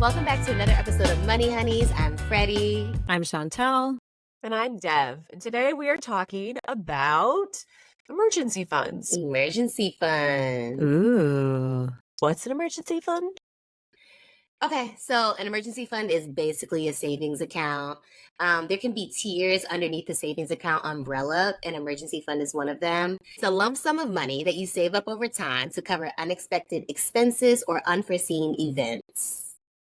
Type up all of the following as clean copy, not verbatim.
Welcome back to another episode of Money Honeys. I'm Freddie. I'm Chantel. And I'm Dev. And today we are talking about emergency funds. Emergency fund. Ooh. What's an emergency fund? Okay, so an emergency fund is basically a savings account. There can be tiers underneath the savings account umbrella. An emergency fund is one of them. It's a lump sum of money that you save up over time to cover unexpected expenses or unforeseen events.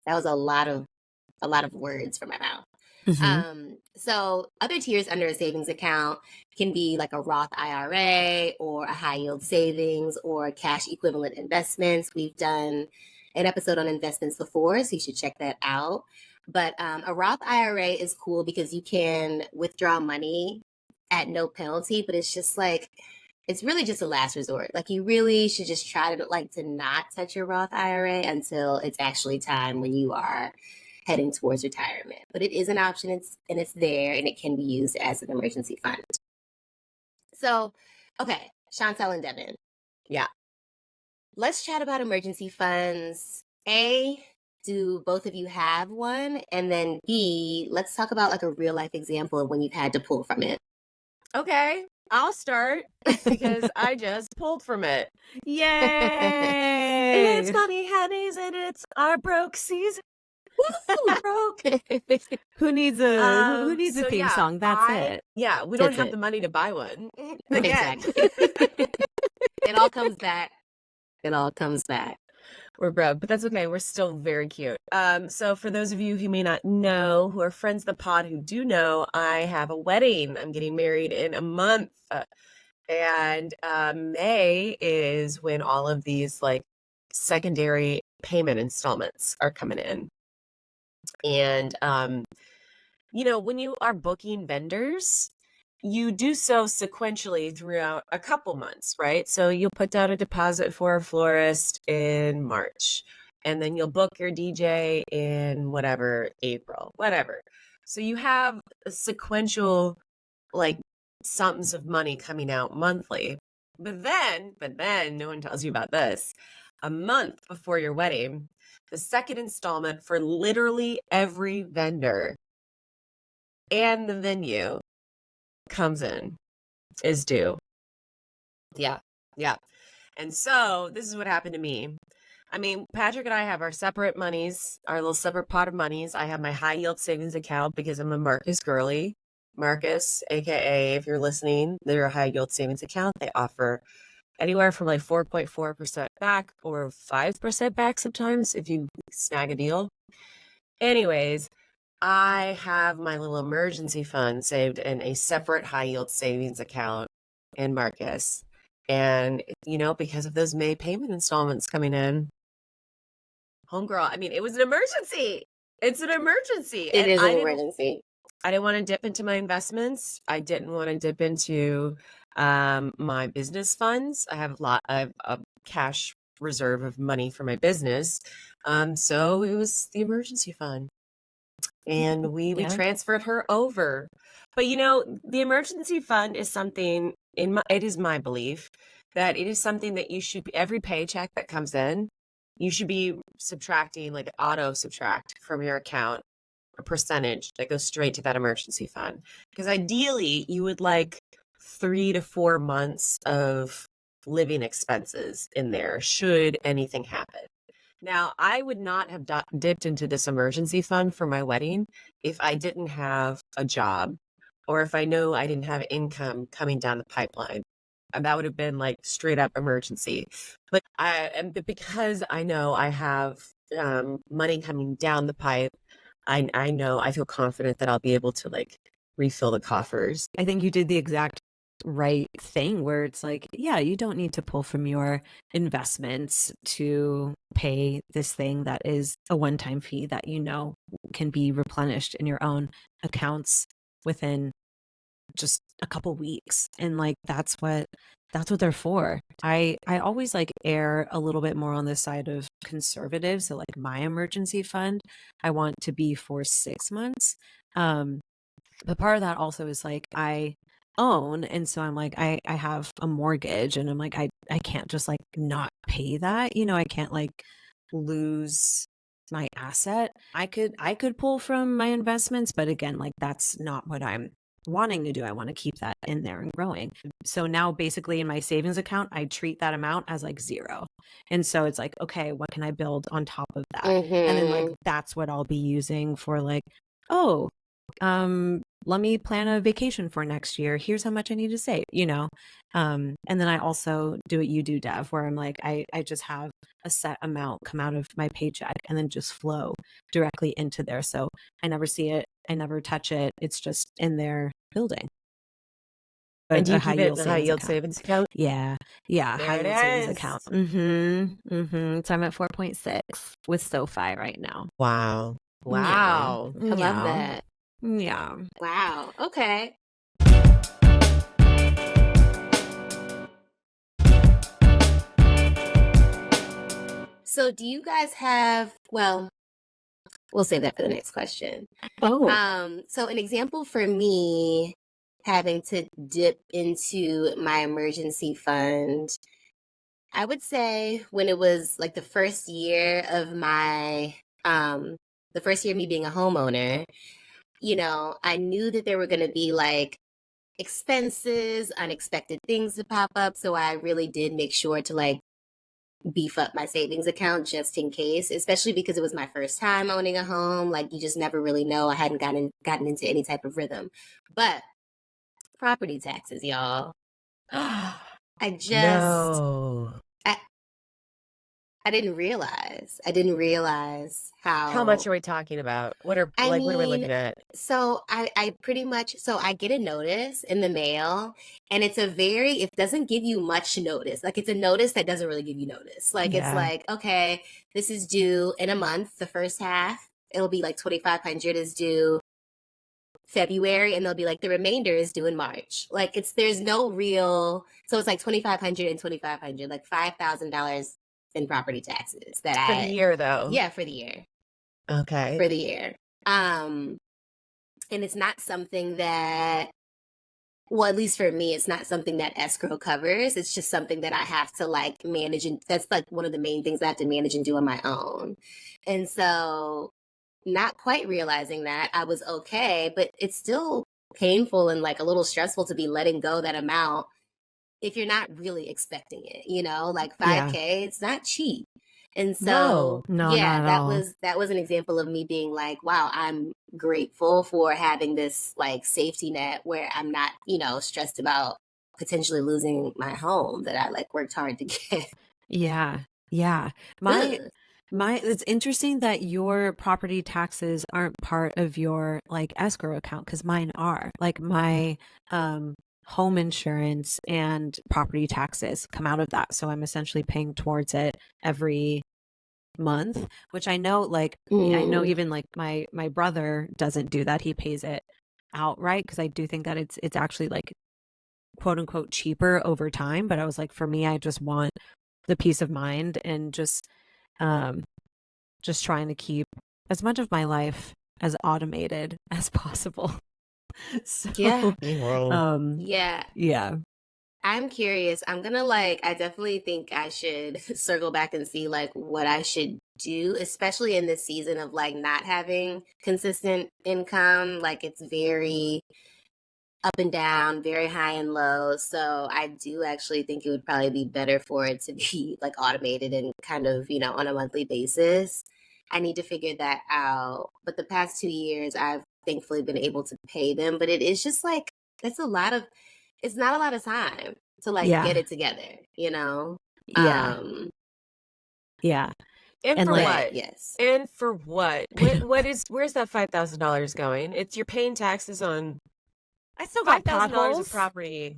That was a lot of words from my mouth. So other tiers under a savings account can be like a Roth IRA or a high yield savings or cash equivalent investments. We've done an episode on investments before, so you should check that out. But a Roth IRA is cool because you can withdraw money at no penalty, but it's just like, it's really just a last resort. Like you really should just try to not touch your Roth IRA until it's actually time when you are heading towards retirement. But it is an option, it's there, and it can be used as an emergency fund. So, okay, Chantel and Devin. Yeah. Let's chat about emergency funds. A, do both of you have one? And then B, let's talk about like a real life example of when you've had to pull from it. Okay, I'll start because I just pulled from it. Yay! It's Money Honeys and it's our broke season. Woo, broke. Who needs a theme song? That's it. Yeah, we don't That's have it. the money to buy one. Again. Exactly. It all comes back. It all comes back. We're broke, but that's okay. We're still very cute. So for those of you who may not know, who are friends of the pod who do know, I have a wedding. I'm getting married in a month. And May is when all of these like secondary payment installments are coming in. And when you are booking vendors, you do so sequentially throughout a couple months, right? So you'll put down a deposit for a florist in March, and then you'll book your DJ in April, whatever. So you have a sequential like sums of money coming out monthly. But then no one tells you about this. A month before your wedding, the second installment for literally every vendor and the venue comes in, is due. Yeah. And so this is what happened to me. I mean, Patrick and I have our separate monies, our little separate pot of monies. I have my high yield savings account because I'm a Marcus girly. Marcus, aka, if you're listening, they're a high yield savings account. They offer anywhere from like 4.4% back or 5% back sometimes if you snag a deal. Anyways, I have my little emergency fund saved in a separate high yield savings account in Marcus. And, because of those May payment installments coming in, homegirl, I mean, it was an emergency. It's an emergency. It is an emergency. I didn't want to dip into my investments. I didn't want to dip into my business funds. I have a cash reserve of money for my business. So it was the emergency fund. And we transferred her over. But the emergency fund is something it is my belief that it is something that you should, every paycheck that comes in, you should be subtracting, like auto subtract from your account a percentage that goes straight to that emergency fund. Because ideally you would like 3 to 4 months of living expenses in there should anything happen. Now, I would not have dipped into this emergency fund for my wedding if I didn't have a job or if I know I didn't have income coming down the pipeline. And that would have been like straight up emergency. But because I know I have money coming down the pipe, I know, I feel confident that I'll be able to like refill the coffers. I think you did the exact right thing where it's like, yeah, you don't need to pull from your investments to pay this thing that is a one-time fee that can be replenished in your own accounts within just a couple weeks. And like that's what they're for. I always like err a little bit more on the side of conservative. So like my emergency fund, I want to be for 6 months. But part of that also is like I own, and so I'm like I have a mortgage, and I'm like I can't just like not pay that. I can't like lose my asset. I could pull from my investments, but again, like that's not what I'm wanting to do. I want to keep that in there and growing. So now basically in my savings account, I treat that amount as like zero. And so it's like, okay, what can I build on top of that? And then like that's what I'll be using for like, oh, let me plan a vacation for next year. Here's how much I need to save, and then I also do what you do, Dev, where I'm like, I just have a set amount come out of my paycheck and then just flow directly into there. So I never see it. I never touch it. It's just in there building. And do you A high keep it yield in a high savings yield account. savings account? Yeah. There High it yield savings is. account. So I'm at 4.6 with SoFi right now. Wow. I love that. Yeah. Wow. Okay. So do you guys have, well, we'll save that for the next question. So an example for me having to dip into my emergency fund, I would say when it was like the first year of my, the first year of me being a homeowner, I knew that there were going to be like expenses, unexpected things to pop up. So I really did make sure to like beef up my savings account just in case, especially because it was my first time owning a home. Like you just never really know. I hadn't gotten into any type of rhythm. But property taxes, y'all. I just No. I didn't realize. I didn't realize How much are we talking about? What are I what are we looking mean, at? so I pretty much, so I get a notice in the mail and it doesn't give you much notice. Like it's a notice that doesn't really give you notice. Like it's Yeah. like, okay, this is due in a month, the first half. It'll be like 2,500 is due February, and they'll be like the remainder is due in March. Like there's no real, so it's like 2,500 and 2,500, like $5,000 in property taxes For the year, though. yeah, for the year. Okay. For the year. And it's not something that, well, at least for me, it's not something that escrow covers. It's just something that I have to like manage. And that's like one of the main things I have to manage and do on my own. And so not quite realizing that I was okay, but it's still painful and like a little stressful to be letting go that amount if you're not really expecting it, like 5K, it's not cheap. And so, No, yeah, not at that all. was an example of me being like, wow, I'm grateful for having this like safety net where I'm not, stressed about potentially losing my home that I like worked hard to get. Yeah. It's interesting that your property taxes aren't part of your like escrow account because mine are. Like my home insurance and property taxes come out of that. So I'm essentially paying towards it every month, which I know like I know even like my brother doesn't do that. He pays it outright because I do think that it's actually like quote unquote cheaper over time. But I was like, for me, I just want the peace of mind and just trying to keep as much of my life as automated as possible. So, Yeah. yeah. I'm curious. I'm gonna I definitely think I should circle back and see like what I should do, especially in this season of like not having consistent income. Like it's very up and down, very high and low. So I do actually think it would probably be better for it to be like automated and kind of, on a monthly basis. I need to figure that out. But the past 2 years, I've thankfully been able to pay them. But it is just like, it's not a lot of time to like get it together, Yeah. And for like, what? Yes. And for what? Where's that $5,000 going? You're paying taxes on I still got $5,000 of potholes. property.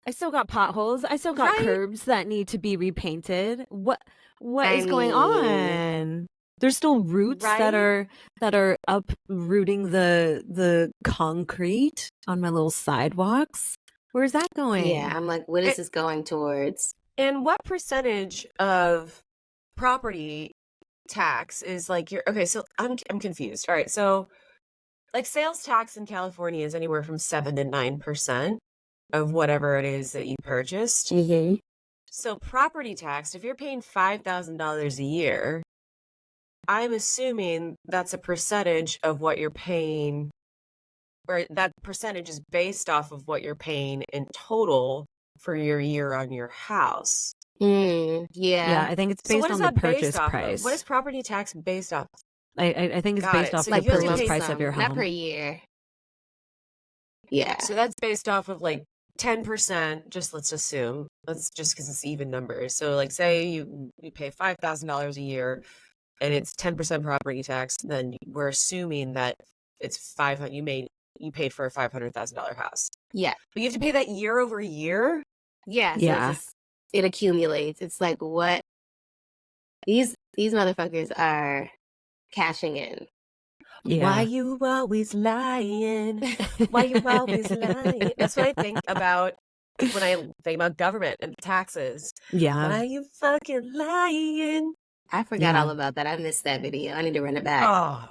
I still got potholes. I still got curbs that need to be repainted. What is going on? There's still roots that are uprooting the concrete on my little sidewalks. Where's that going? Yeah, I'm like, what is this going towards? And what percentage of property tax is like okay, so I'm confused. All right, so like sales tax in California is anywhere from 7 to 9% of whatever it is that you purchased. So property tax, if you're paying $5,000 a year, I'm assuming that's a percentage of what you're paying, or that percentage is based off of what you're paying in total for your year on your house. Yeah, Yeah. I think it's So what based is on the that based purchase off of? price. What is property tax based off? I think it's Got based it. off So the Like you have per to purchase lump pay, price of your sum, not per home. year. Yeah. so that's based off of like 10%, just let's assume. Let's just because it's even numbers. So like say you pay $5,000 a year and it's 10% property tax, then we're assuming that it's 500 you paid for a $500,000 house. Yeah. But you have to pay that year over year? Yeah. So Yeah. it accumulates. It's like what these motherfuckers are cashing in. Why Yeah. you always lying? Why you always lying? That's what I think about when I think about government and taxes. Yeah. Why you fucking lying? I forgot all Yeah. about that. I missed that video. I need to run it back. Oh,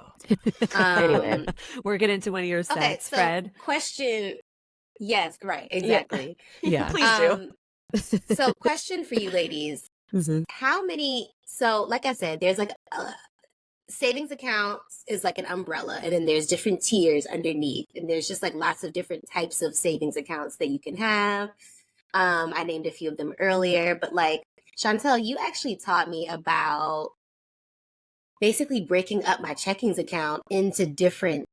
anyway. We're getting into one of your sets, Okay, so Fred. question. Yes, right, Yeah. exactly. Yeah. Please do. So question for you ladies. Mhm. How many, so like I said, there's like savings accounts is like an umbrella, and then there's different tiers underneath, and there's just like lots of different types of savings accounts that you can have. I named a few of them earlier, but like Chantel, you actually taught me about basically breaking up my checkings account into different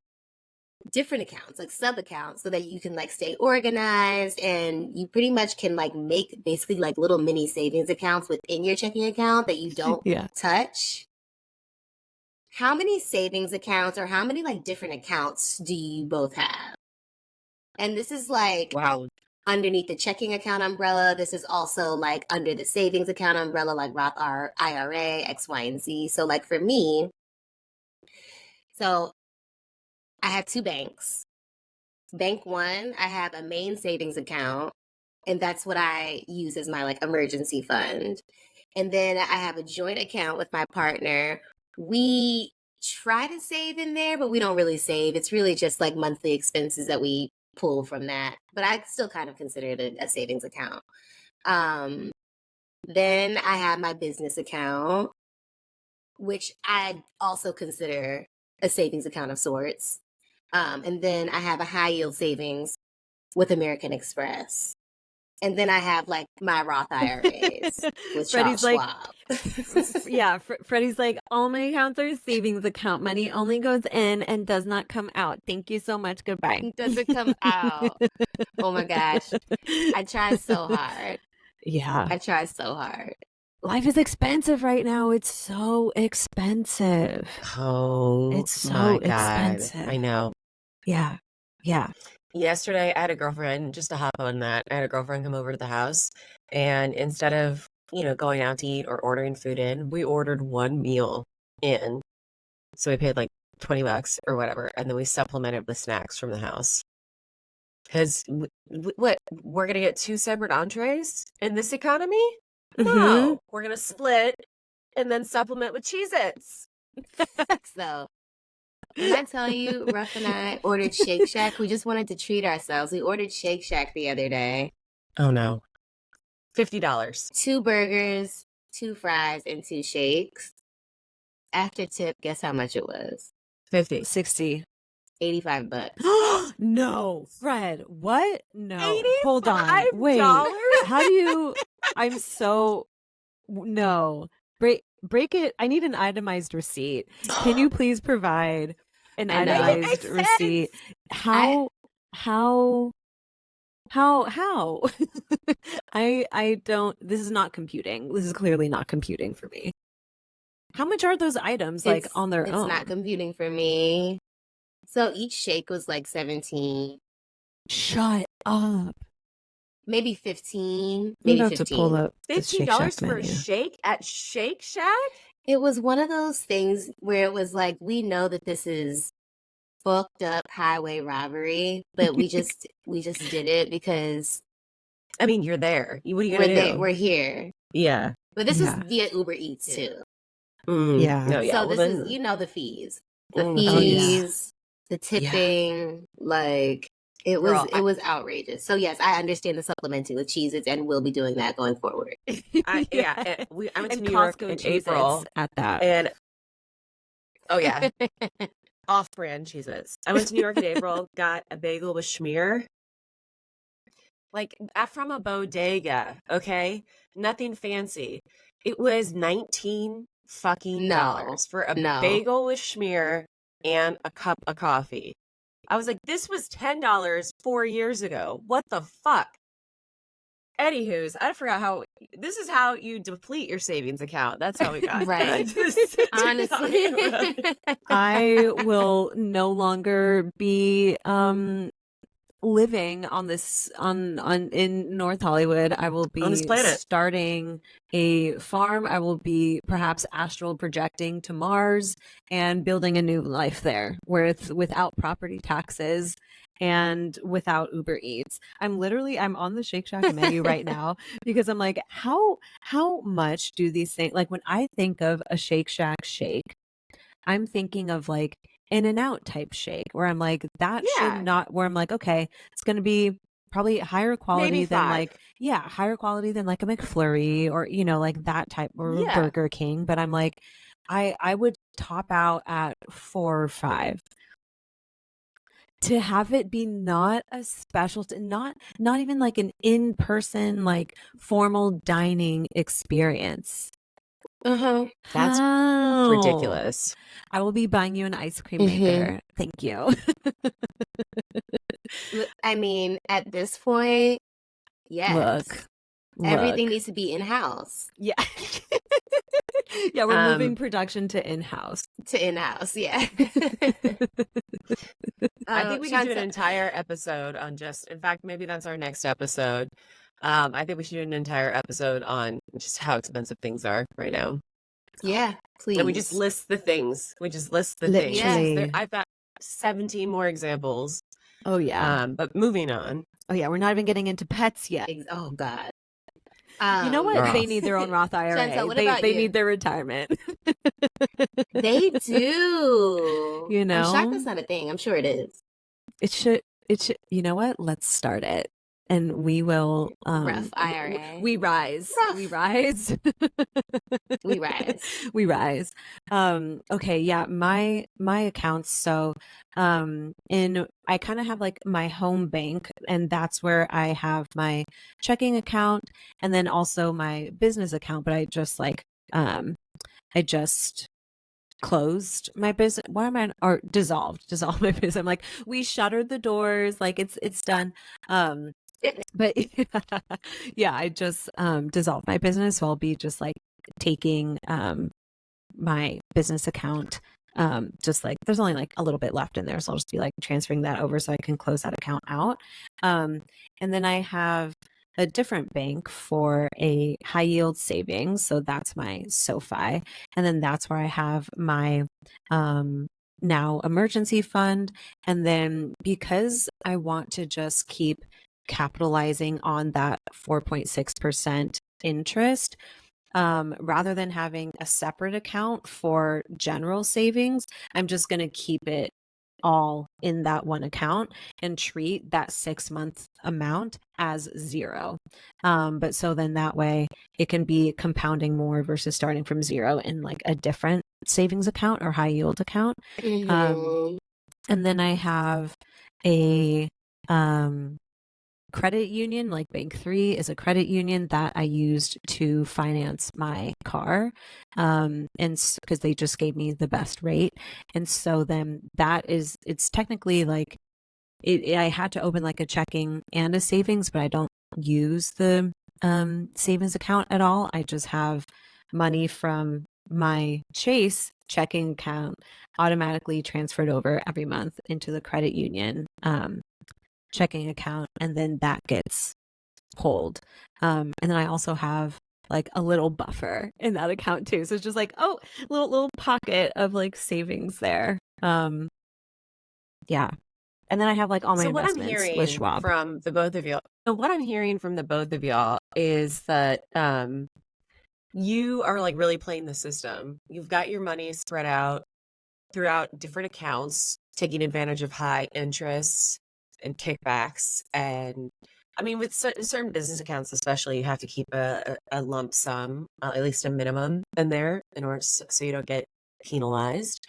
accounts, like sub accounts, so that you can like stay organized, and you pretty much can like make basically like little mini savings accounts within your checking account that you don't Yeah. touch. How many savings accounts or how many like different accounts do you both have? And this is like Wow. underneath the checking account umbrella. This is also like under the savings account umbrella, like Roth IRA, X, Y, and Z. So like for me, so I have two banks. Bank one, I have a main savings account, and that's what I use as my like emergency fund. And then I have a joint account with my partner. We try to save in there, but we don't really save. It's really just like monthly expenses that we pull from that. But I still kind of consider it a savings account. Then I have my business account, which I also consider a savings account of sorts. And then I have a high yield savings with American Express. And then I have like my Roth IRAs with Charles Freddie's like, Schwab. yeah, Freddie's like, all my accounts are savings account. Money only goes in and does not come out. Thank you so much. Goodbye. It doesn't come out. Oh my gosh. I try so hard. Yeah. I try so hard. Life is expensive right now. It's so expensive. Oh, It's so my God. expensive. I know. Yeah. Yeah. Yesterday, I had a girlfriend, just to hop on that, I had a girlfriend come over to the house, and instead of, going out to eat or ordering food in, we ordered one meal in. So we paid like $20 or whatever, and then we supplemented with snacks from the house. Because what, we're going to get two separate entrees in this economy? No, we're going to split and then supplement with Cheez-Its. So when I tell you, Ruff and I ordered Shake Shack, we just wanted to treat ourselves. We ordered Shake Shack the other day. Oh no. $50. 2 burgers, 2 fries, and 2 shakes. After tip, guess how much it was? 50. 60. $85. No, Fred, what? No, hold on. $85? Wait, how do you? I'm so no. Break it. I need an itemized receipt. Can you please provide an I know. itemized receipt? How? I don't. This is not computing. This is clearly not computing for me. How much are those items like on their own? It's not computing for me. So each shake was like 17, Shut up. maybe 15, I'm maybe about 15. to pull up the Shake $50 Shack for a menu. shake at Shake Shack? It was one of those things where it was like, we know that this is fucked up highway robbery, but we just did it because I mean, you're there. What are you gonna do? we're here. Yeah. But this Yeah. is via Uber Eats too. Yeah. No, yeah. So well, this then, is, the fees. The Oh, fees, yeah. the tipping, like it Girl, was outrageous. So yes, I understand the supplementing with Cheez-Its, and we'll be doing that going forward. I went to And New York Costco in Cheez-Its April, at that. and Oh yeah, off-brand cheeses. I went to New York in April, got a bagel with schmear, like from a bodega. Okay, nothing fancy. It was 19 fucking No, dollars for a no. bagel with schmear and a cup of coffee. I was like, this was $10 4 years ago. What the fuck? Anywho's, I forgot how this is how you deplete your savings account. That's how we got Right. to Honestly. talking about it. I will no longer be living on this on in North Hollywood. I will On this be planet. starting a farm. I will be perhaps astral projecting to Mars and building a new life there without property taxes and without Uber Eats. I'm on the Shake Shack menu right now because I'm like, how much do these things, like when I think of a Shake Shack shake, I'm thinking of like In-N-Out type shake where I'm like, that should Yeah, not, where I'm like, okay, it's going to be probably higher quality maybe than 5. like, yeah, higher quality than like a McFlurry or, like that type or a Yeah. Burger King. But I'm like, I would top out at 4 or 5 to have it be not a special, not even like an in-person, like formal dining experience. Uh-huh. That's How? ridiculous. I will be buying you an ice cream Mhm. maker. Thank you. I mean, at this point, yes. Look. Everything needs to be in-house. Yeah. Yeah, we're Um, moving production to in-house. To in-house, yeah. I think we can do an Chantel, entire episode on just, in fact, maybe that's our next episode. I think we should do an entire episode on just how expensive things are right now. yeah, please. And we just list the things. We just list the things. Literally. I've got 17 more examples. Oh yeah. But moving on. Oh yeah, we're not even getting into pets yet. Oh God. You know what? Girl. They need their own Roth IRA. Chantel, what they about they you? need their retirement. They do. You I'm shocked know? that's not a thing. I'm sure it is. It should you know what? Let's start it. And we will Rough IRA. we rise. Rough. We rise. We rise. We rise. Okay, yeah, my accounts, so I kind of have like my home bank, and that's where I have my checking account and then also my business account, but I just closed my business. Why am I or dissolved my business? I'm like, we shuttered the doors, like it's done. But yeah, I just dissolved my business, so I'll be just like taking my business account, just like there's only like a little bit left in there, so I'll just be like transferring that over so I can close that account out. And then I have a different bank for a high yield savings, so that's my SoFi, and then that's where I have my now emergency fund. And then because I want to just keep capitalizing on that 4.6% interest, rather than having a separate account for general savings, I'm just going to keep it all in that one account and treat that 6-month amount as 0. But so then that way it can be compounding more versus starting from 0 in like a different savings account or high yield account. Mhm. And then I have a credit union, like Bank 3 is a credit union that I used to finance my car, and because they just gave me the best rate. And so then it's technically like I had to open like a checking and a savings, but I don't use the savings account at all. I just have money from my Chase checking account automatically transferred over every month into the credit union checking account, and then that gets pulled. And then I also have like a little buffer in that account too. So it's just like, oh, little pocket of like savings there. Yeah. And then I have like all my So what I'm investments with hearing Schwab. from the both of y'all, is that you are like really playing the system. You've got your money spread out throughout different accounts, taking advantage of high interests and kickbacks. And I mean, with certain business accounts, especially, you have to keep a lump sum, at least a minimum in there, in order so you don't get penalized.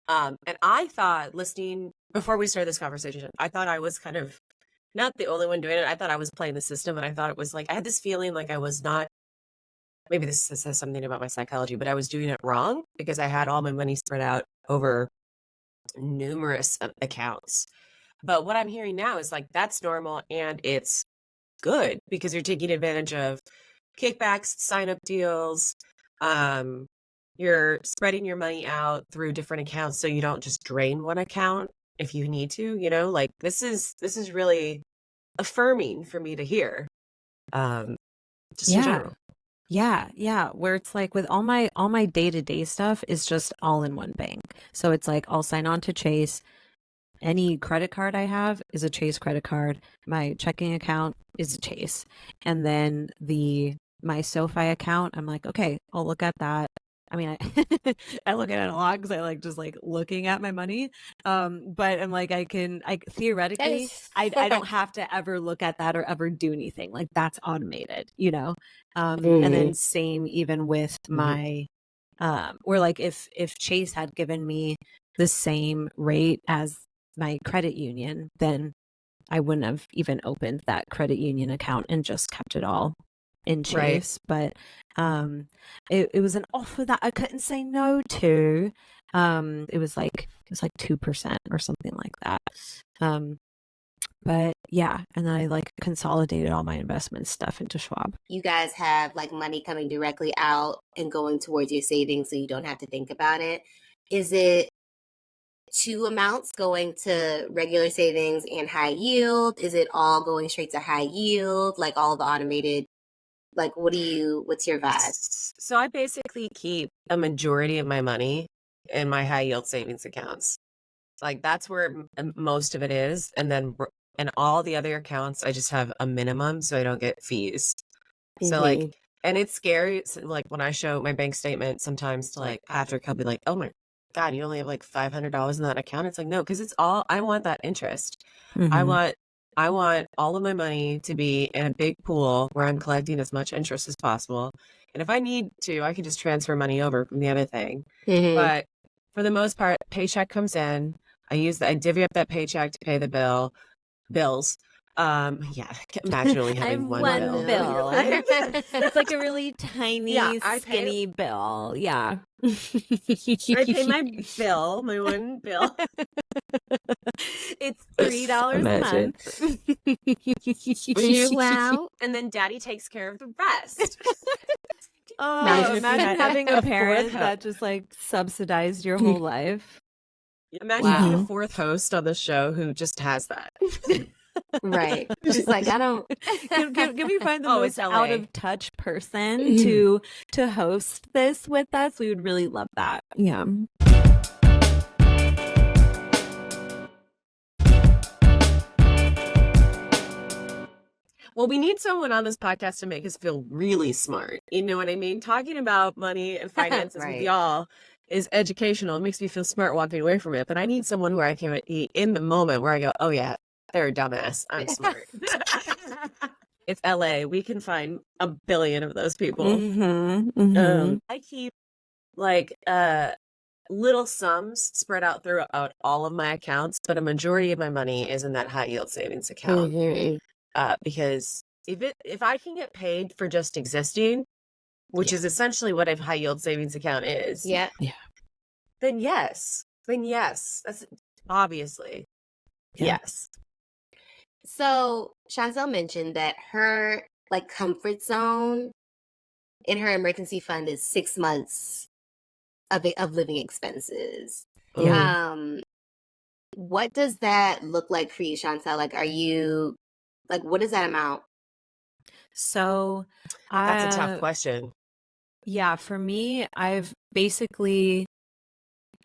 And I thought, listening before we started this conversation, I thought I was kind of not the only one doing it. I thought I was playing the system, and I thought it was like I had this feeling like I was not. Maybe this says something about my psychology, but I was doing it wrong because I had all my money spread out over numerous accounts. But what I'm hearing now is like that's normal and it's good because you're taking advantage of kickbacks, sign up deals. You're spreading your money out through different accounts so you don't just drain one account if you need to, like this is really affirming for me to hear. Just in Yeah. general. Yeah. Where it's like with all my day-to-day stuff is just all in one bank. So it's like I'll sign on to Chase. Any credit card I have is a Chase credit card. My checking account is a Chase. And then my SoFi account, I'm like, okay, I'll look at that. I mean, I I look at it a lot because I like just like looking at my money. But I'm like, I theoretically, I don't have to ever look at that or ever do anything. Like that's automated, and then same even with my, or like if Chase had given me the same rate as my credit union, then I wouldn't have even opened that credit union account and just kept it all in Chase. But it was an offer that I couldn't say no to. It was like 2% or something like that. But yeah, and then I like consolidated all my investment stuff into Schwab. You guys have like money coming directly out and going towards your savings so you don't have to think about it. Is it two amounts going to regular savings and high yield? Is it all going straight to high yield, like all the automated? Like, what's your vibe? So I basically keep a majority of my money in my high yield savings accounts. Like that's where most of it is. And then and all the other accounts, I just have a minimum so I don't get fees. So like, and it's scary. So, like when I show my bank statement sometimes to like Patrick, he'll be like, oh my God, you only have like $500 in that account. It's like, no, because it's all, I want that interest. I want all of my money to be in a big pool where I'm collecting as much interest as possible. And if I need to, I can just transfer money over from the other thing. But for the most part, paycheck comes in. I divvy up that paycheck to pay the bills. Imagine only having one bill. It's like a really tiny, skinny bill. Yeah. I pay my bill, my one bill. It's $3 a month. Wow. And then daddy takes care of the rest. Imagine having a parent that just like subsidized your whole life. Imagine having a fourth host on the show who just has that. Right. Just like, I don't. Can we find the most out of touch person to host this with us? We would really love that. Yeah. Well, we need someone on this podcast to make us feel really smart. You know what I mean? Talking about money and finances with y'all is educational. It makes me feel smart walking away from it. But I need someone where I can be in the moment where I go, oh yeah, they're a dumbass. I'm smart. It's LA. We can find a billion of those people. I keep like little sums spread out throughout all of my accounts, but a majority of my money is in that high yield savings account. Because if I can get paid for just existing, which is essentially what a high yield savings account is, then yes, that's obviously yes. So Chantel mentioned that her like comfort zone in her emergency fund is 6 months of living expenses. What does that look like for you, Chantel? Like, are you like, what is that amount? So that's a tough question. Yeah, for me, I've basically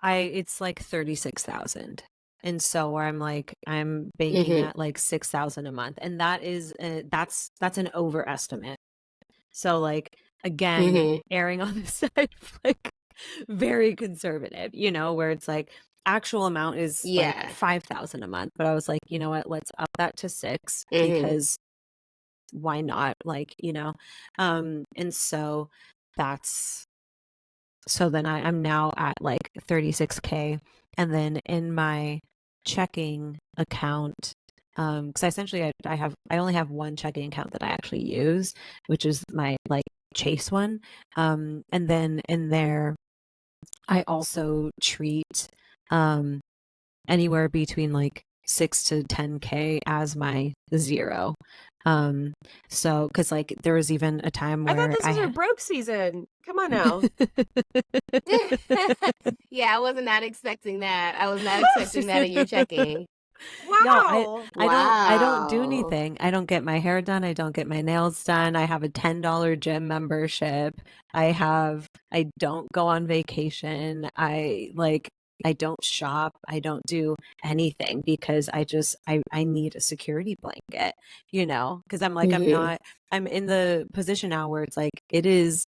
it's like 36,000. And so where I'm like, I'm banking at like 6,000 a month. And that is, that's an overestimate. So like, again, erring on the side of like very conservative, where it's like actual amount is like 5,000 a month. But I was like, you know what, let's up that to 6 because why not? Like, and so that's So then I'm now at like 36K. And then in my checking account, because essentially I only have one checking account that I actually use, which is my like Chase one. And then in there, I also treat anywhere between like 6 to 10K as my zero. So because like there was even a time I thought where this was your broke season. Come on now. Yeah, I was not expecting that. I was not expecting that in your checking. No, Wow. I don't do Wow. anything. I don't get my hair done. I don't get my nails done. I have a $10 gym membership. I don't go on vacation. I don't shop. I don't do anything because I need a security blanket, because I'm like, Mhm. I'm in the position now where it's like, it's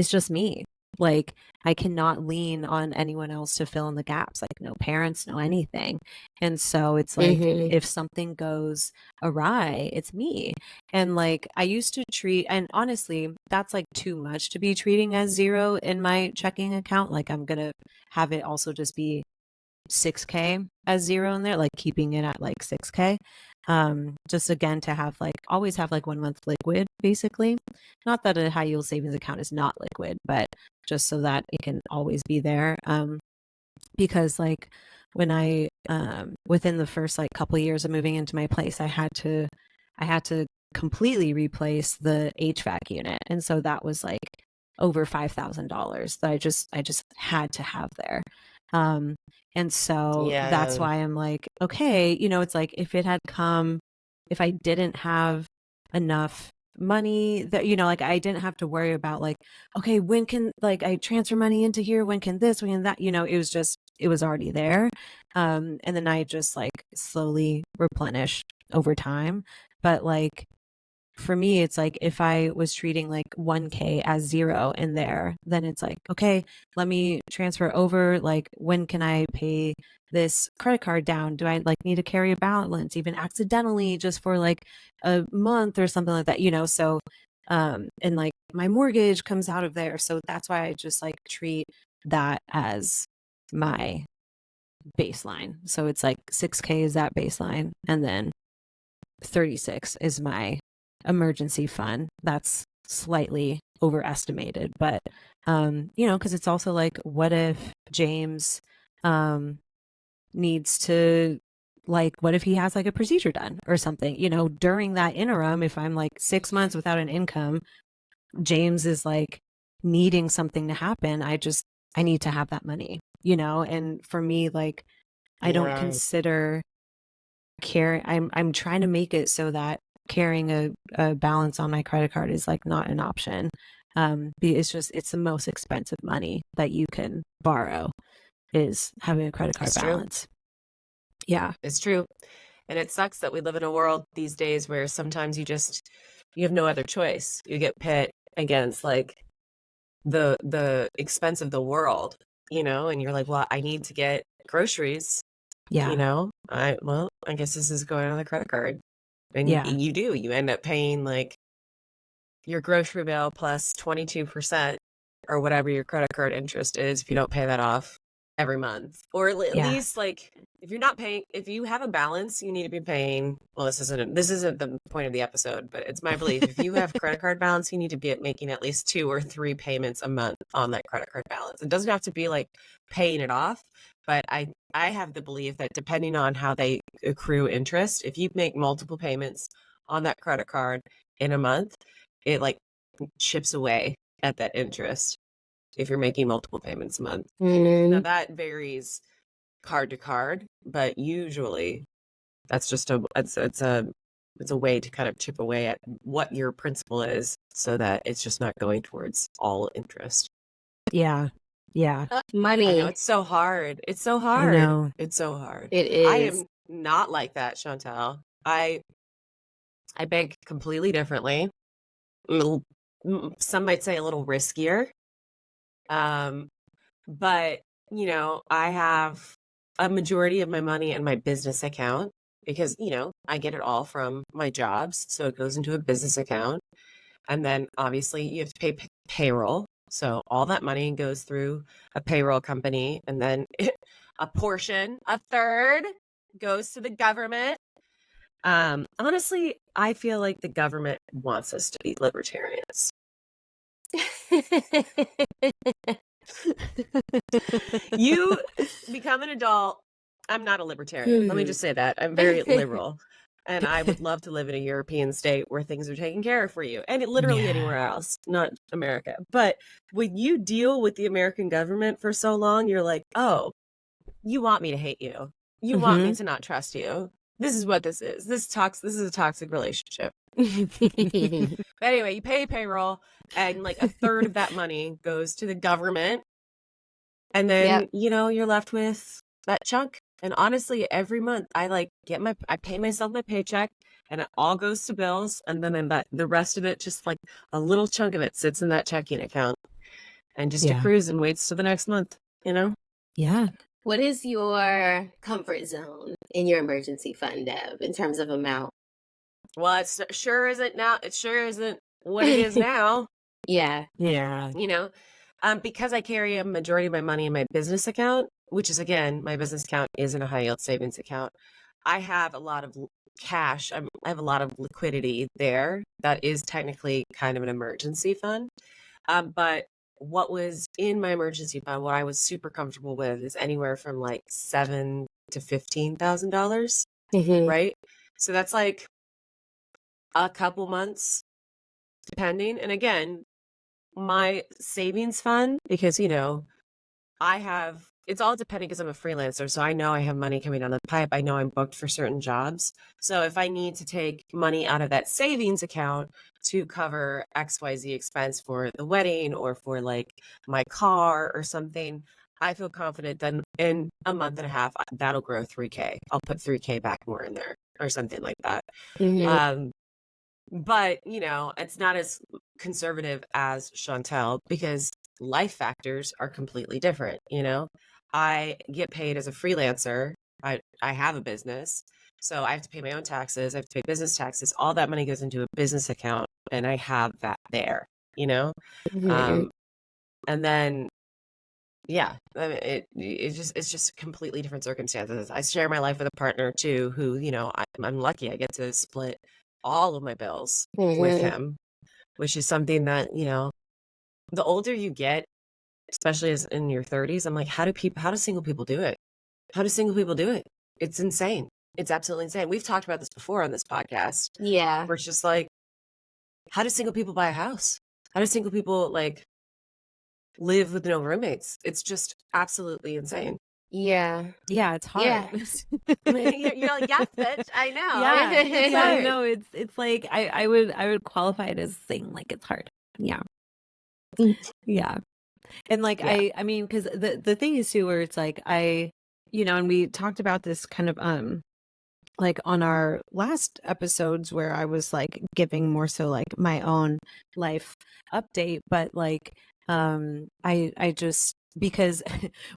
just me. Like, I cannot lean on anyone else to fill in the gaps, like no parents, no anything. And so it's like, Mhm. if something goes awry, it's me. And like, I used to treat, and honestly, that's like too much to be treating as zero in my checking account. Like, I'm going to have it also just be 6K as zero in there, like keeping it at like 6K. Just again to have like always have like 1 month liquid, basically. Not that a high yield savings account is not liquid, but just so that it can always be there. Because like when I within the first like couple of years of moving into my place, I had to completely replace the HVAC unit. And so that was like over $5,000 that I just had to have there. Um and so that's Yeah. why I'm like, okay, it's like if I didn't have enough money that, like I didn't have to worry about like, okay, when can like I transfer money into here? When can this, when can that? It was already there. And then I just like slowly replenish over time. But like for me, it's like if I was treating like 1K as zero in there, then it's like, okay, let me transfer over. Like, when can I pay this credit card down? Do I like need to carry a balance even accidentally just for like a month or something like that, So, and like my mortgage comes out of there. So that's why I just like treat that as my baseline. So it's like 6K is that baseline. And then 36 is my emergency fund. That's slightly overestimated, but because it's also like, what if James needs to like, what if he has like a procedure done or something, during that interim, if I'm like 6 months without an income, James is like needing something to happen. I need to have that money, and for me, like, I don't Right. consider I'm trying to make it so that carrying a balance on my credit card is like not an option. It's the most expensive money that you can borrow is having a credit card It's true. balance. Yeah. It's true. And it sucks that we live in a world these days where sometimes you have no other choice. You get pit against like the expense of the world, and you're like, well, I need to get groceries, Yeah. I guess this is going on the credit card. And Yeah. you end up paying like your grocery bill plus 22% or whatever your credit card interest is if you don't pay that off every month. Or at Yeah. least like if you have a balance, you need to be paying, well, this isn't the point of the episode, but it's my belief. If you have credit card balance, you need to be making at least 2 or 3 payments a month on that credit card balance. It doesn't have to be like paying it off, but I have the belief that depending on how they accrue interest, if you make multiple payments on that credit card in a month, it like chips away at that interest if you're making multiple payments a month. Now Mhm. that varies card to card, but usually that's just it's a way to kind of chip away at what your principal is so that it's just not going towards all interest. Yeah. Yeah. I know Money. it's so hard. It's so I hard. know. It's so hard. It I is. am not like that, Chantel. I bank completely differently. Some might say a little riskier. Um, but I have a majority of my money in my business account because, I get it all from my jobs. So it goes into a business account. And then obviously you have to pay payroll. So all that money goes through a payroll company, and then a portion, a third, goes to the government. Honestly, I feel like the government wants us to be libertarians. You become an adult. I'm not a libertarian. Let me just say that. I'm very liberal. And I would love to live in a European state where things are taken care of for you. And literally Yeah. anywhere else, not America. But when you deal with the American government for so long, you're like, oh, you want me to hate you. You want me to not trust you. This is what this is. This is a toxic relationship. But anyway, you pay payroll, and like a third of that money goes to the government. And then, you're left with that chunk. And honestly, every month I pay myself my paycheck, and it all goes to bills. And then the rest of it, just like a little chunk of it, sits in that checking account and just accrues and waits till the next month, Yeah. What is your comfort zone in your emergency fund, Deb, in terms of amount? Well, it sure isn't now. It sure isn't what it is now. Yeah. Yeah. Because I carry a majority of my money in my business account, which is, again, my business account isn't a high yield savings account. I have a lot of cash. I have a lot of liquidity there. That is technically kind of an emergency fund. But what was in my emergency fund, what I was super comfortable with, is anywhere from like $7,000 to $15,000, right? So that's like a couple months, depending. And again, my savings fund, because it's all depending, because I'm a freelancer, so I know I have money coming down the pipe. I know I'm booked for certain jobs. So if I need to take money out of that savings account to cover XYZ expense for the wedding or for like my car or something, I feel confident that in a month and a half, that'll grow $3K. I'll put $3K back more in there or something like that. But, it's not as conservative as Chantel, because life factors are completely different. I get paid as a freelancer. I have a business, so I have to pay my own taxes. I have to pay business taxes. All that money goes into a business account, and I have that there, and then, I mean, it's just completely different circumstances. I share my life with a partner too, who, I'm lucky I get to split all of my bills with him, which is something that, the older you get, especially as in your 30s, I'm like, how do single people do it? How do single people do it? It's insane. It's absolutely insane. We've talked about this before on this podcast. Yeah. Where it's just like, how do single people buy a house? How do single people like live with no roommates? It's just absolutely insane. Yeah. Yeah, it's hard. Yeah. You're like, yes, bitch, I know. Yeah. It's Yeah, hard. no, it's like I would qualify it as saying like it's hard. Yeah. Yeah. And like I mean, because the thing is too, where it's like and we talked about this kind of like on our last episodes, where I was like giving more so like my own life update, but like I just, because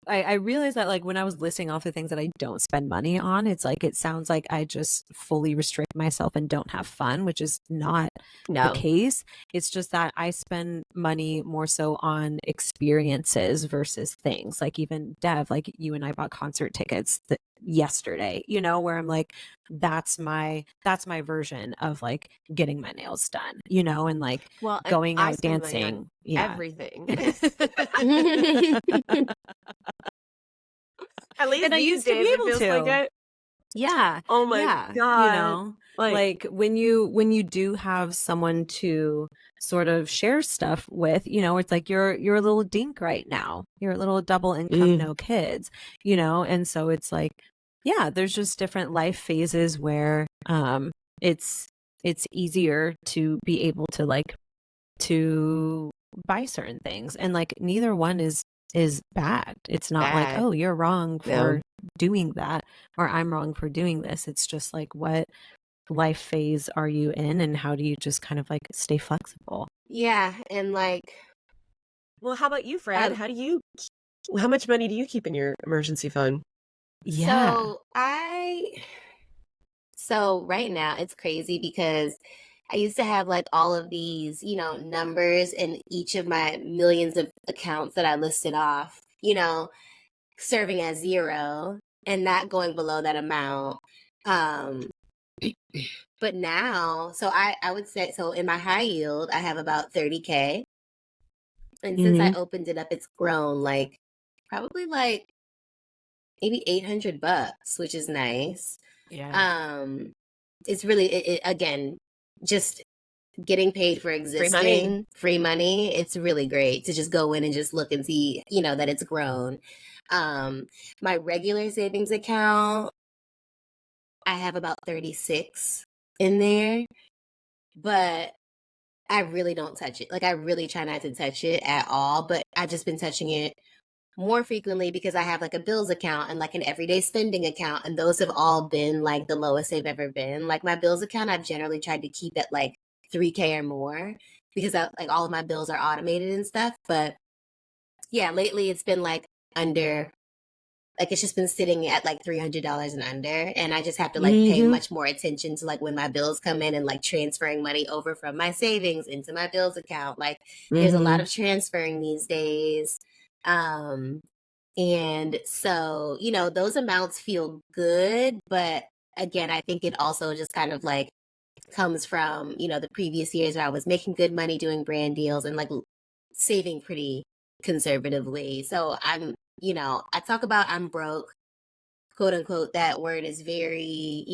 I realized that like when I was listing off the things that I don't spend money on, it's like it sounds like I just fully restrict myself and don't have fun, which is not the case. It's just that I spend money more so on experiences versus things. Like even Dev, like you and I bought concert tickets yesterday, where I'm like, that's my version of like getting my nails done, and like going out dancing. Yeah. Everything. At least And I used to be able to. Like it. Yeah. Oh my God. Like when you do have someone to sort of share stuff with, it's like you're a little dink right now. You're a little double income, no kids, and so it's like, yeah, there's just different life phases where it's easier to be able to like to buy certain things, and like neither one is bad. It's not like, oh, you're wrong for doing that, or I'm wrong for doing this. It's just like, what life phase are you in, and how do you just kind of like stay flexible? Yeah. And like, well, how about you, Fred? How much money do you keep in your emergency fund? Yeah. So right now it's crazy because I used to have like all of these, numbers in each of my millions of accounts that I listed off, serving as zero and not going below that amount. Um, but now, so I would say, so in my high yield, I have about 30K. And since I Hmm. opened it up, it's grown like probably like maybe $800, which is nice. Yeah. Um, it's really, again, just getting paid for Free money. existing, free money. It's really great to just go in and just look and see, that it's grown. Um, my regular savings account, I have about 36 in there, but I really don't touch it. Like I really try not to touch it at all, but I've just been touching it more frequently because I have like a bills account and like an everyday spending account, and those have all been like the lowest they've ever been. Like my bills account, I've generally tried to keep at like 3K or more because like all of my bills are automated and stuff. But yeah, lately it's been like under, like it's just been sitting at like $300 and under, and I just have to like pay Hmm. much more attention to like when my bills come in and like transferring money over from my savings into my bills account. Like there's a lot Hmm. of transferring these days. Um and so, those amounts feel good, but again, I think it also just kind of like comes from, the previous years where I was making good money doing brand deals and like saving pretty conservatively. So I talk about I'm broke, quote unquote. That word is very,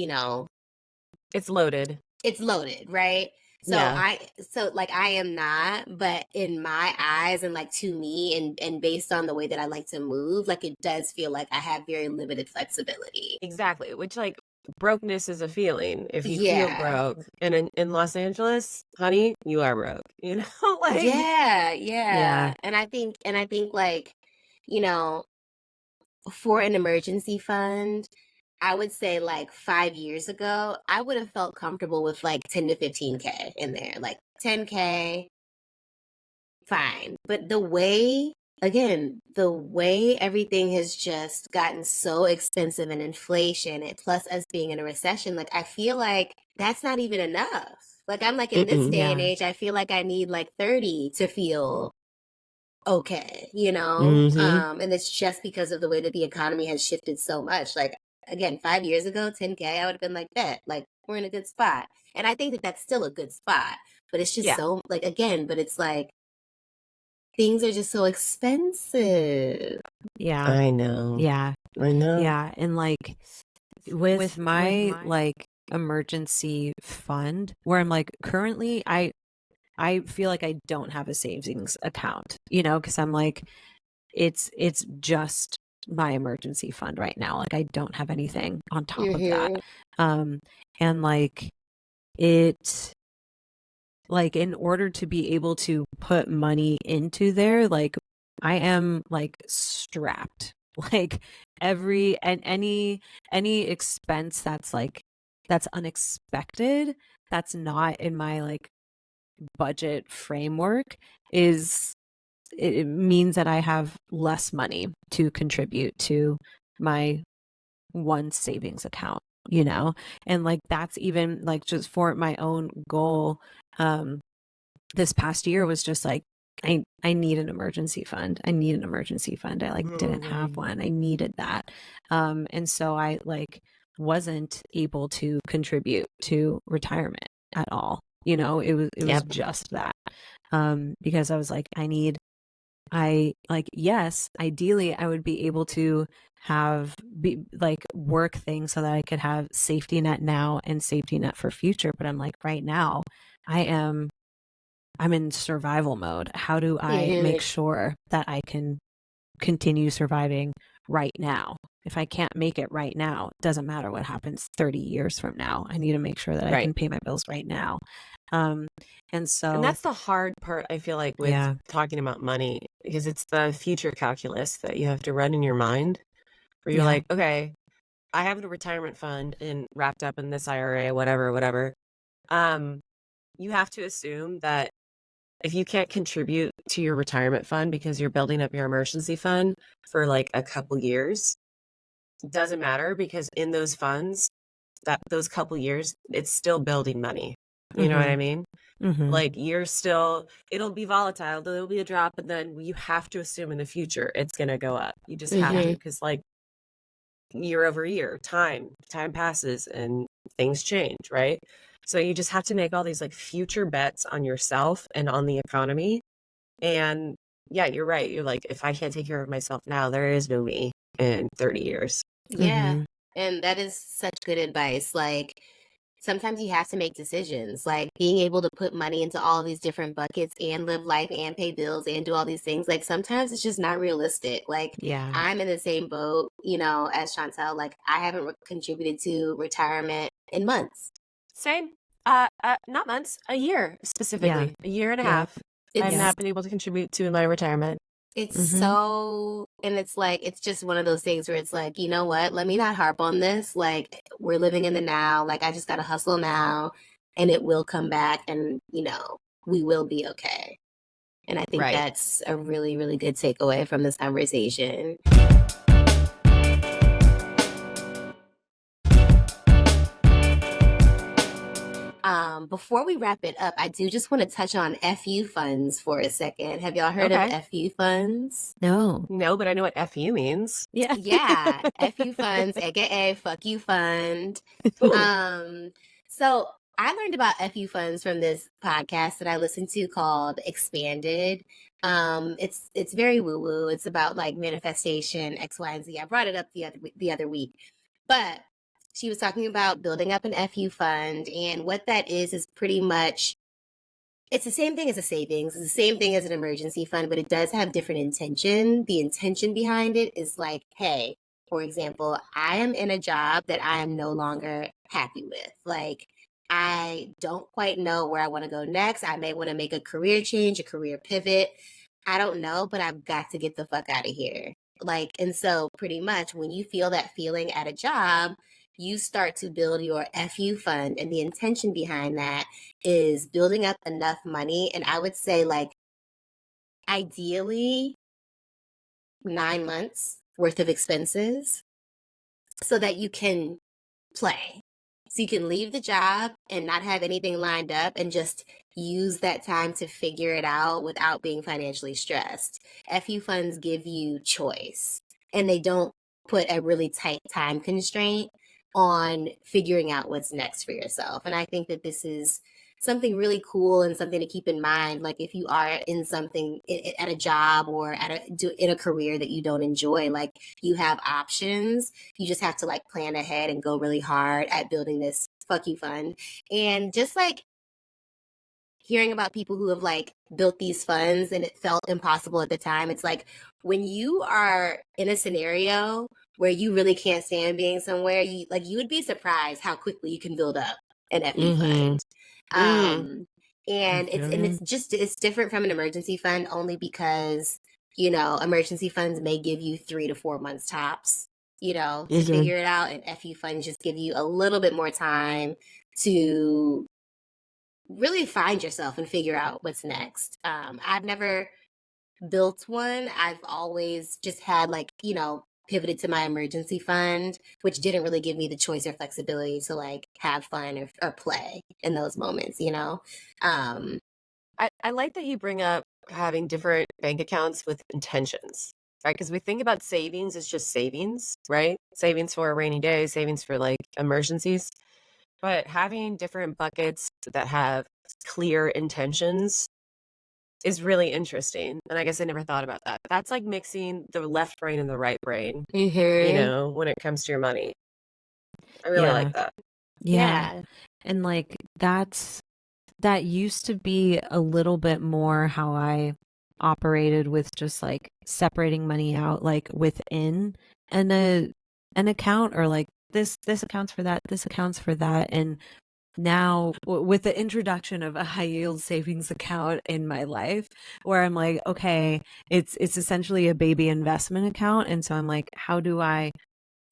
It's loaded. it's loaded, right? So Yeah. I am not, but in my eyes and like to me and based on the way that I like to move, like it does feel like I have very limited flexibility. Exactly. Which like brokenness is a feeling. If you feel Yeah. broke, and in Los Angeles, honey, you are broke. Like Yeah, Yeah. yeah. And I think like, you know, for an emergency fund, I would say like 5 years ago, I would have felt comfortable with like 10 to 15K in there. Like 10K, fine. But the way everything has just gotten so expensive and inflation, and plus us being in a recession, like I feel like that's not even enough. Like I'm like in this mm-mm. day and Yeah. age, I feel like I need like 30 to feel okay, Hmm. and it's just because of the way that the economy has shifted so much. Like again, 5 years ago, 10K, I would have been like that. Like we're in a good spot, and I think that that's still a good spot. But it's just Yeah. so like again, but it's like things are just so expensive. Yeah. I know. Yeah. I know. Yeah. And like with my like emergency fund where I'm like currently I feel like I don't have a savings account, because I'm like it's just my emergency fund right now. Like I don't have anything on top of that. Mm-hmm. Um and it like in order to be able to put money into there, like I am like strapped. Like any expense that's unexpected, that's not in my like budget framework, is it means that I have less money to contribute to my one savings account, and like that's even like just for my own goal. This past year was just like I need an emergency fund. I need an emergency fund. I like didn't have one. I needed that. And so I like wasn't able to contribute to retirement at all. It was Yep. just that. Because I was like, yes, ideally I would be able to work things so that I could have safety net now and safety net for future. But I'm like, right now, I'm in survival mode. How do I make sure that I can continue surviving right now? If I can't make it right now, it doesn't matter what happens 30 years from now. I need to make sure that I Right. can pay my bills right now. And And so, that's the hard part, I feel like, with yeah, talking about money, because it's the future calculus that you have to run in your mind, where you're yeah, like, okay, I have a retirement fund and wrapped up in this IRA, whatever, whatever. You have to assume that if you can't contribute to your retirement fund because you're building up your emergency fund for like a couple years, it doesn't matter, because in those funds, that those couple years, it's still building money. You know what I Mhm. mean? Mhm. Like it'll be volatile, there'll be a drop, and then you have to assume in the future it's going to go up. You just have to, Mhm. because like year over year, time passes and things change, right? So you just have to make all these like future bets on yourself and on the economy. And yeah, you're right. You're like, if I can't take care of myself now, there is no me in 30 years. Yeah. Mhm. And that is such good advice. Like, sometimes you have to make decisions. Like, being able to put money into all these different buckets and live life and pay bills and do all these things. Like, sometimes it's just not realistic. Like, Yeah. I'm in the same boat, as Chantel. Like, I haven't contributed to retirement in months. Same. Not months, a year Yeah. specifically, a year and a Yep. half. I have It's Yep. not been able to contribute to my retirement. It's Mhm. so, and it's like, it's just one of those things where it's like, you know what? Let me not harp on this. Like, we're living in the now. Like, I just got to hustle now and it will come back and, we will be okay. And I think Right. that's a really, really good takeaway from this conversation. Before we wrap it up, I do just want to touch on FU funds for a second. Have y'all heard of Okay. FU funds? No. No, but I know what FU means. Yeah. Yeah, FU funds, aka fuck you fund. Um, so I learned about FU funds from this podcast that I listened to called Expanded. It's very woo woo. It's about like manifestation, X, Y, and Z. I brought it up the other week, but she was talking about building up an FU fund, and what that is pretty much it's the same thing as a savings. It's the same thing as an emergency fund, but it does have different intention. The intention behind it is like, hey, for example, I am in a job that I am no longer happy with. Like, I don't quite know where I want to go next. I may want to make a career change, a career pivot. I don't know, but I've got to get the fuck out of here. Like, and so pretty much when you feel that feeling at a job, you start to build your FU fund. And the intention behind that is building up enough money. And I would say, like, ideally, 9 months worth of expenses so that you can play. So you can leave the job and not have anything lined up and just use that time to figure it out without being financially stressed. FU funds give you choice and they don't put a really tight time constraint on figuring out what's next for yourself. And I think that this is something really cool and something to keep in mind. Like, if you are in something at a job or in a career that you don't enjoy, like, you have options. You just have to like plan ahead and go really hard at building this fuck you fund. And just like hearing about people who have like built these funds and it felt impossible at the time, it's like when you are in a scenario where you really can't stand being somewhere, you would be surprised how quickly you can build up an FU fund. Um I and feel you. it's different from an emergency fund only because emergency funds may give you 3 to 4 months tops, to Mhm. figure it out, and FU funds just give you a little bit more time to really find yourself and figure out what's next. I've never built one. I've always just had like, pivoted to my emergency fund, which didn't really give me the choice or flexibility to like have fun or play in those moments. Um, I like that you bring up having different bank accounts with intentions, right? Because we think about savings as just savings, right? Savings for a rainy day, savings for like emergencies. But having different buckets that have clear intentions is really interesting. And I guess I never thought about that. That's like mixing the left brain and the right brain, mhm. when it comes to your money. I really Yeah. like that. Yeah. Yeah. And like that used to be a little bit more how I operated with just like separating money out like within an account, or like this accounts for that, this accounts for that. And now with the introduction of a high yield savings account in my life, where I'm like, okay, it's essentially a baby investment account. And so I'm like, how do I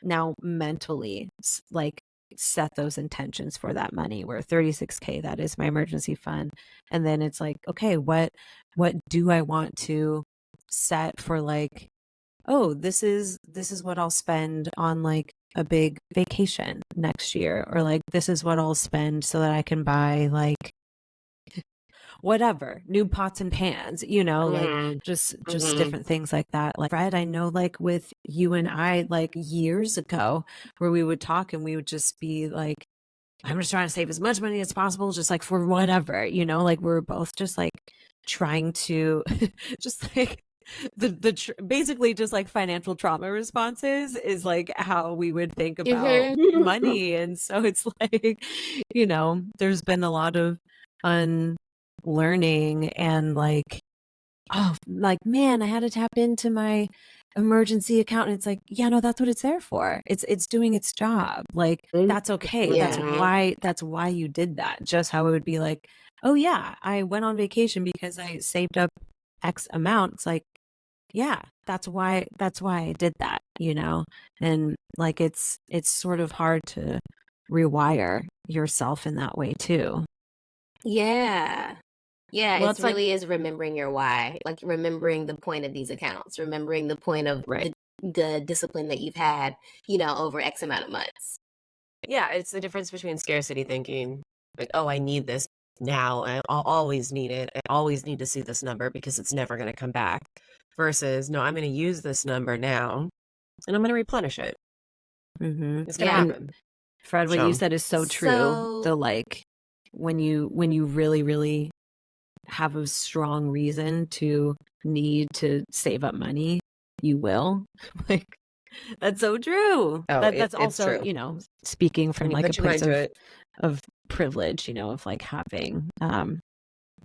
now mentally like set those intentions for that money, where 36K, that is my emergency fund. And then it's like, okay, what do I want to set for, like, oh, this is what I'll spend on like a big vacation next year, or like this is what I'll spend so that I can buy like whatever, new pots and pans, like just different things like that. Like Fred, I know like with you and I like years ago where we would talk and we would just be like, I'm just trying to save as much money as possible, just like for whatever, like we're both just like trying to just like basically just like financial trauma responses is like how we would think about money. And so it's like, there's been a lot of unlearning and like, oh, like, man, I had to tap into my emergency account. And it's like, yeah, no, that's what it's there for. It's doing its job. Like, that's okay. That's why you did that. Just how it would be like, oh yeah, I went on vacation because I saved up X amount. It's like, yeah, that's why I did that, and like it's sort of hard to rewire yourself in that way too. Yeah. Yeah, Well, it it's like, really is remembering your why, like remembering the point of these accounts, remembering the point of right. the discipline that you've had, over X amount of months. Yeah, it's the difference between scarcity thinking, like, oh, I need this now. I'll always need it. I always need to see this number because it's never going to come back. Versus, no, I'm going to use this number now and I'm going to replenish it. It's going to happen. Fred, what So- you said is so true. The like when you really, really have a strong reason to need to save up money, you will. Like that's so true. Oh, That's it's also, true. speaking from When you like a put your mind place to it. of privilege, of like having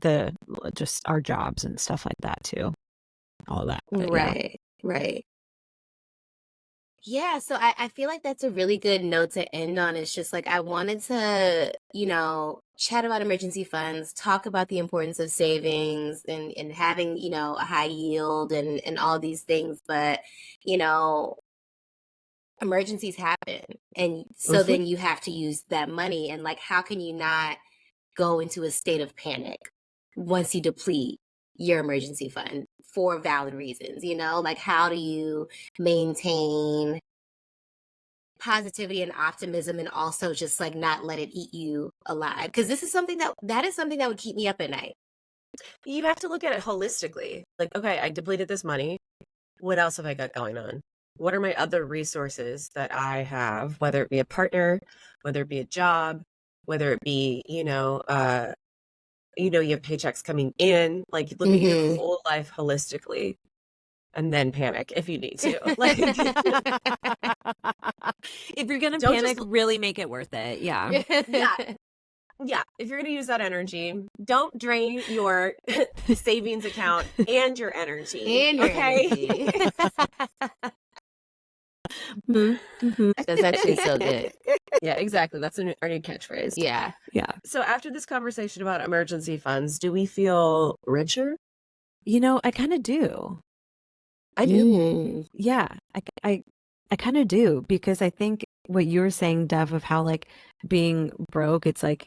the just our jobs and stuff like that too. All that. But yeah. Right. Yeah, so I feel like that's a really good note to end on. It's just like I wanted to, chat about emergency funds, talk about the importance of savings and having, a high yield and all these things. But, emergencies happen. And so then you have to use that money. And like, how can you not go into a state of panic once you deplete your emergency fund for valid reasons? Like, how do you maintain positivity and optimism and also just like not let it eat you alive? Because this is something that is something that would keep me up at night. You have to look at it holistically. Like, okay, I depleted this money. What else have I got going on? What are my other resources that I have, whether it be a partner, whether it be a job, whether it be, you have paychecks coming in, like look at your whole life holistically and then panic if you need to. Like, if you're going to Don't panic, just- really make it worth it. Yeah. yeah, if you're going to use that energy, don't drain your savings account and your energy. energy. That's actually so good. Yeah, exactly. That's our new catchphrase. Yeah. So after this conversation about emergency funds, do we feel richer? I kind of do. I do. Yeah, I kind of do, because I think what you were saying, Dev, of how like being broke, it's like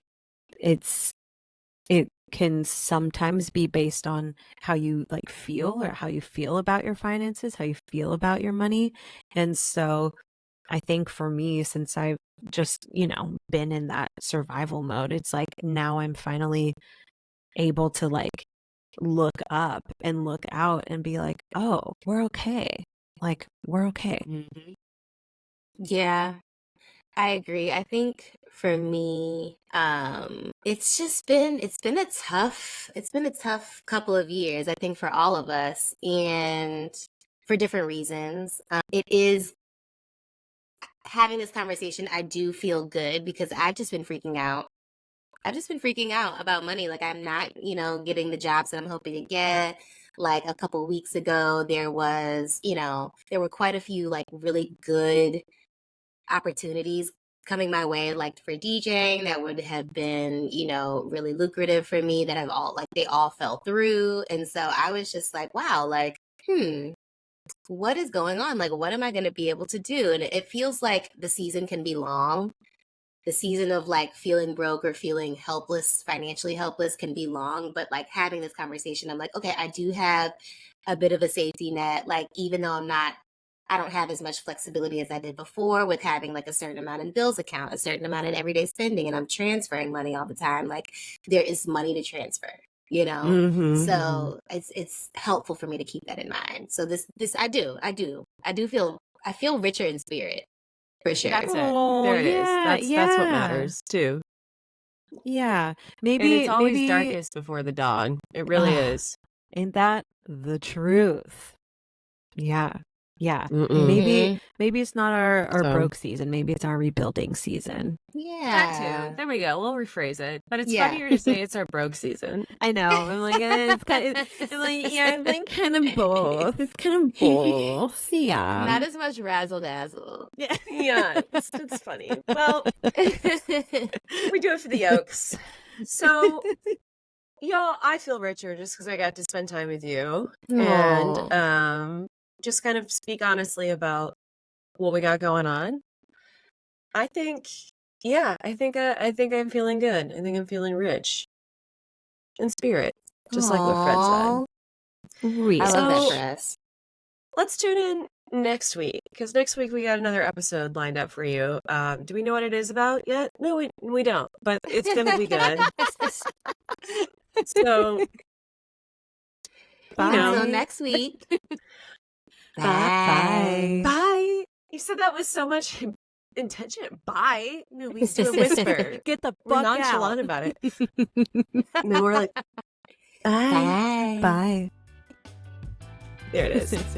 it can sometimes be based on how you like feel, or how you feel about your finances, how you feel about your money. And so I think for me, since I've just, been in that survival mode, it's like now I'm finally able to like look up and look out and be like, oh, we're okay. Like, we're okay. Yeah, I agree. I think for me, it's been a tough couple of years, I think, for all of us, and for different reasons. It is having this conversation, I do feel good because I've just been freaking out. I've just been freaking out about money. Like, I'm not, getting the jobs that I'm hoping to get. Like a couple weeks ago, there were quite a few like really good opportunities coming my way, like for DJing, that would have been, really lucrative for me, that they all fell through. And so I was just like, wow, like, what is going on? Like, what am I going to be able to do? And it feels like the season can be long. The season of like feeling broke or feeling helpless, financially helpless, can be long. But like having this conversation, I'm like, okay, I do have a bit of a safety net. Like, even though I'm not I don't have as much flexibility as I did before with having like a certain amount in bills account, a certain amount in everyday spending, and I'm transferring money all the time. Like there is money to transfer, you know? Mm-hmm. So it's helpful for me to keep that in mind. So this I feel richer in spirit for sure. That's it. Oh, There it is. yeah, That's what yeah. matters too. Yeah. And Maybe it's always maybe darkest before the dawn. It really Ugh. is. ain't that the truth? Yeah. Yeah. Mm-mm. Maybe it's not our So- broke season. Maybe it's our rebuilding season. That Yeah. too. There we go. We'll rephrase it. But it's Yeah. funnier to say it's our broke season. I know. I'm like, it's kind of, I'm like, yeah, it's like kind of both. It's kind of both. Yeah. Not as much razzle dazzle. Yeah. Yeah, it's funny. Well, we do it for the yolks. So, y'all, I feel richer just because I got to spend time with you and just kind of speak honestly about what we got going on. I think, I think I'm feeling good. I think I'm feeling rich in spirit, just like what Fred said. Real. I love that So- for us. Let's tune in next week because next week we got another episode lined up for you. Do we know what it is about yet? No, we don't, but it's gonna be good. So, Bye. Until next week. Bye. bye. You said that with so much intention. Bye. No, we do a whisper. Get the We're fuck nonchalant out. about it. And then we're like, bye. Bye. Bye. There it is.